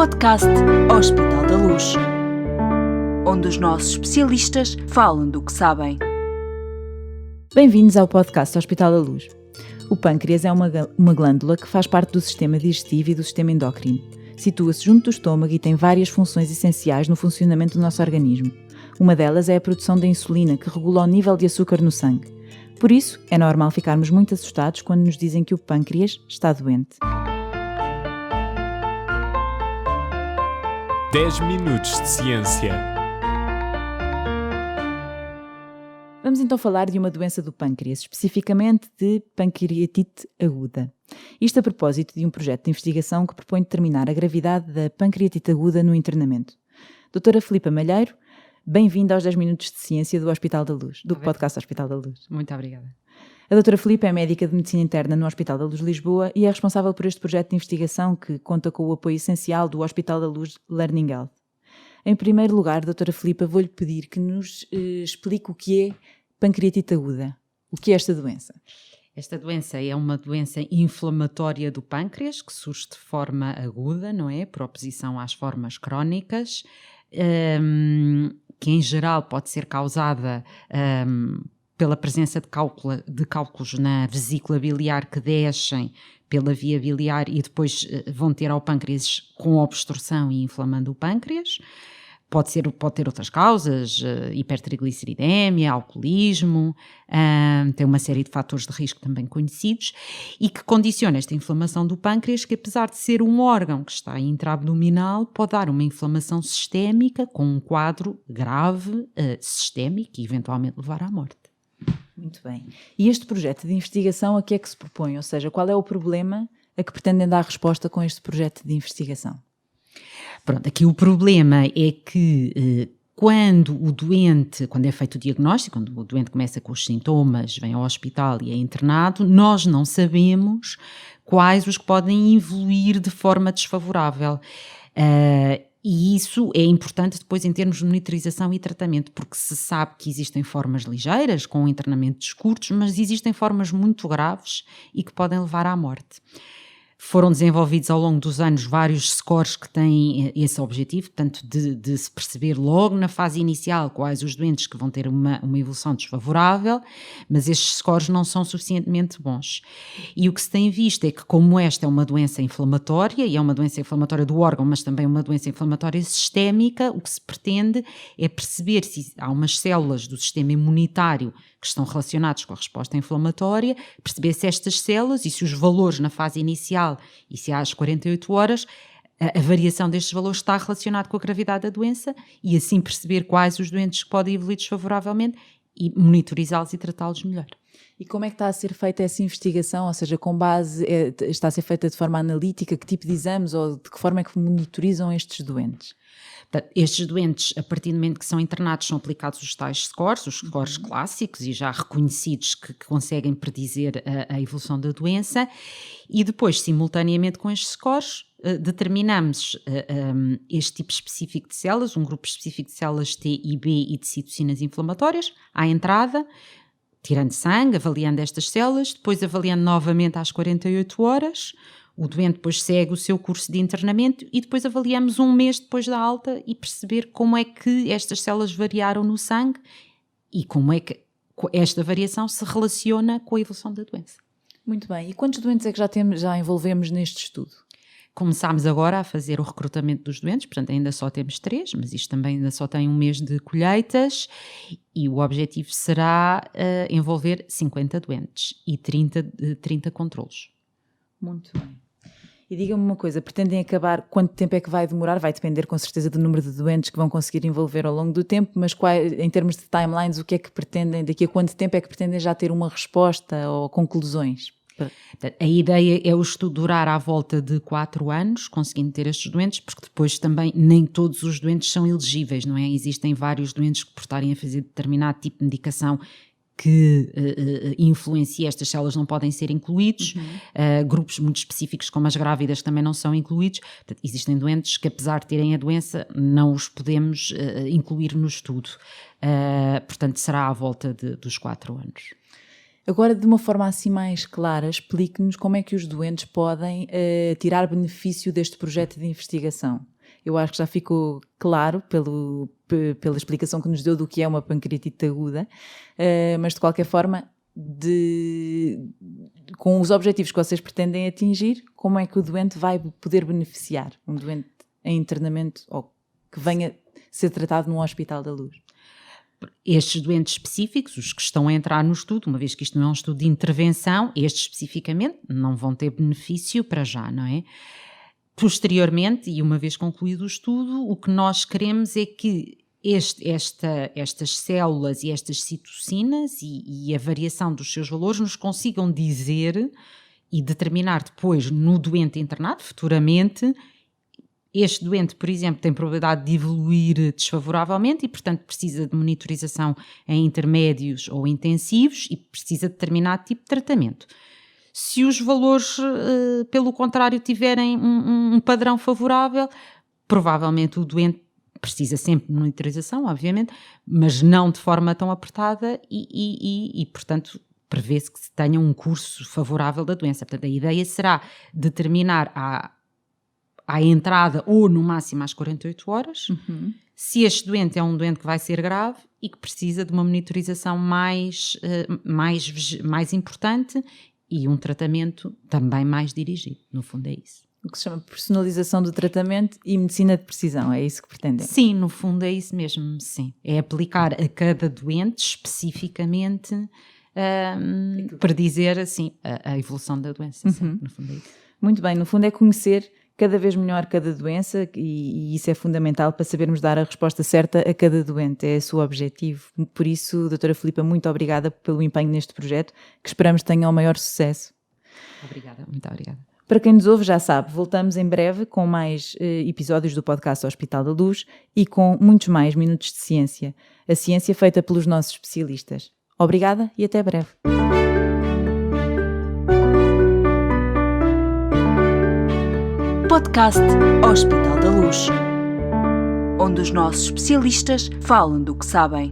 podcast Hospital da Luz, onde os nossos especialistas falam do que sabem. Bem-vindos ao podcast Hospital da Luz. O pâncreas é uma glândula que faz parte do sistema digestivo e do sistema endócrino. Situa-se junto do estômago e tem várias funções essenciais no funcionamento do nosso organismo. Uma delas é a produção da insulina, que regula o nível de açúcar no sangue. Por isso, é normal ficarmos muito assustados quando nos dizem que o pâncreas está doente. 10 minutos de ciência. Vamos então falar de uma doença do pâncreas, especificamente de pancreatite aguda. Isto a propósito de um projeto de investigação que propõe determinar a gravidade da pancreatite aguda no internamento. Doutora Filipa Malheiro, bem-vinda aos 10 minutos de ciência do Hospital da Luz, do podcast Hospital da Luz. Muito obrigada. A doutora Filipa é médica de Medicina Interna no Hospital da Luz Lisboa e é responsável por este projeto de investigação que conta com o apoio essencial do Hospital da Luz Learning Health. Em primeiro lugar, doutora Filipa, vou-lhe pedir que nos explique o que é pancreatite aguda. O que é esta doença? Esta doença é uma doença inflamatória do pâncreas que surge de forma aguda, não é? Por oposição às formas crónicas, que em geral pode ser causada pela presença de cálculos na vesícula biliar que descem pela via biliar e depois vão ter ao pâncreas com obstrução e inflamando o pâncreas. Pode ter outras causas, hipertrigliceridemia, alcoolismo, tem uma série de fatores de risco também conhecidos e que condiciona esta inflamação do pâncreas, que apesar de ser um órgão que está intraabdominal, pode dar uma inflamação sistémica com um quadro grave, sistémico e eventualmente levar à morte. Muito bem. E este projeto de investigação a que é que se propõe? Ou seja, qual é o problema a que pretendem dar resposta com este projeto de investigação? Pronto, aqui o problema é que quando é feito o diagnóstico, quando o doente começa com os sintomas, vem ao hospital e é internado, nós não sabemos quais os que podem evoluir de forma desfavorável. E isso é importante depois em termos de monitorização e tratamento, porque se sabe que existem formas ligeiras, com internamentos curtos, mas existem formas muito graves e que podem levar à morte. Foram desenvolvidos ao longo dos anos vários scores que têm esse objetivo, portanto, de se perceber logo na fase inicial quais os doentes que vão ter uma evolução desfavorável, mas estes scores não são suficientemente bons. E o que se tem visto é que, como esta é uma doença inflamatória, e é uma doença inflamatória do órgão, mas também uma doença inflamatória sistémica, o que se pretende é perceber se há umas células do sistema imunitário que estão relacionados com a resposta inflamatória, perceber se estas células e se os valores na fase inicial e se há às 48 horas a variação destes valores está relacionada com a gravidade da doença e assim perceber quais os doentes que podem evoluir desfavoravelmente e monitorizá-los e tratá-los melhor. E como é que está a ser feita essa investigação? Ou seja, com base, está a ser feita de forma analítica? Que tipo de exames ou de que forma é que monitorizam estes doentes? Estes doentes, a partir do momento que são internados, são aplicados os tais scores, os scores clássicos e já reconhecidos que conseguem predizer a evolução da doença e depois, simultaneamente com estes scores, determinamos este tipo específico de células, um grupo específico de células T e B e de citocinas inflamatórias, à entrada, tirando sangue, avaliando estas células, depois avaliando novamente às 48 horas, o doente depois segue o seu curso de internamento e depois avaliamos um mês depois da alta e perceber como é que estas células variaram no sangue e como é que esta variação se relaciona com a evolução da doença. Muito bem. E quantos doentes é que já envolvemos neste estudo? Começámos agora a fazer o recrutamento dos doentes, portanto ainda só temos 3, mas isto também ainda só tem um mês de colheitas e o objetivo será envolver 50 doentes e 30 controlos. Muito bem. E diga-me uma coisa, pretendem acabar, quanto tempo é que vai demorar? Vai depender com certeza do número de doentes que vão conseguir envolver ao longo do tempo, mas em termos de timelines, o que é que pretendem, daqui a quanto tempo é que pretendem já ter uma resposta ou conclusões? A ideia é o estudo durar à volta de 4 anos, conseguindo ter estes doentes, porque depois também nem todos os doentes são elegíveis, não é? Existem vários doentes que por estarem a fazer determinado tipo de medicação que influencia estas células não podem ser incluídos, grupos muito específicos como as grávidas também não são incluídos. Portanto, existem doentes que apesar de terem a doença não os podemos incluir no estudo, portanto será à volta dos 4 anos. Agora, de uma forma assim mais clara, explique-nos como é que os doentes podem tirar benefício deste projeto de investigação. Eu acho que já ficou claro pela explicação que nos deu do que é uma pancreatite aguda, mas de qualquer forma, com os objetivos que vocês pretendem atingir, como é que o doente vai poder beneficiar? Um doente em internamento ou que venha ser tratado num Hospital da Luz? Estes doentes específicos, os que estão a entrar no estudo, uma vez que isto não é um estudo de intervenção, estes especificamente não vão ter benefício para já, não é? Posteriormente, e uma vez concluído o estudo, o que nós queremos é que estas células e estas citocinas e a variação dos seus valores nos consigam dizer e determinar depois no doente internado, futuramente, este doente, por exemplo, tem probabilidade de evoluir desfavoravelmente e, portanto, precisa de monitorização em intermédios ou intensivos e precisa de determinado tipo de tratamento. Se os valores, pelo contrário, tiverem um padrão favorável, provavelmente o doente precisa sempre de monitorização, obviamente, mas não de forma tão apertada e portanto, prevê-se que se tenha um curso favorável da doença. Portanto, a ideia será determinar à entrada ou no máximo às 48 horas, se este doente é um doente que vai ser grave e que precisa de uma monitorização mais importante e um tratamento também mais dirigido. No fundo é isso. O que se chama personalização do tratamento e medicina de precisão, é isso que pretendem? Sim, no fundo é isso mesmo, sim. É aplicar a cada doente especificamente para dizer assim, a evolução da doença, sim, no fundo é isso. Muito bem, no fundo é conhecer cada vez melhor cada doença e isso é fundamental para sabermos dar a resposta certa a cada doente, é esse o objetivo. Por isso, doutora Filipa, muito obrigada pelo empenho neste projeto, que esperamos tenha o maior sucesso. Obrigada, muito obrigada. Para quem nos ouve já sabe, voltamos em breve com mais episódios do podcast Hospital da Luz e com muitos mais minutos de ciência. A ciência feita pelos nossos especialistas. Obrigada e até breve. Podcast Hospital da Luz, onde os nossos especialistas falam do que sabem.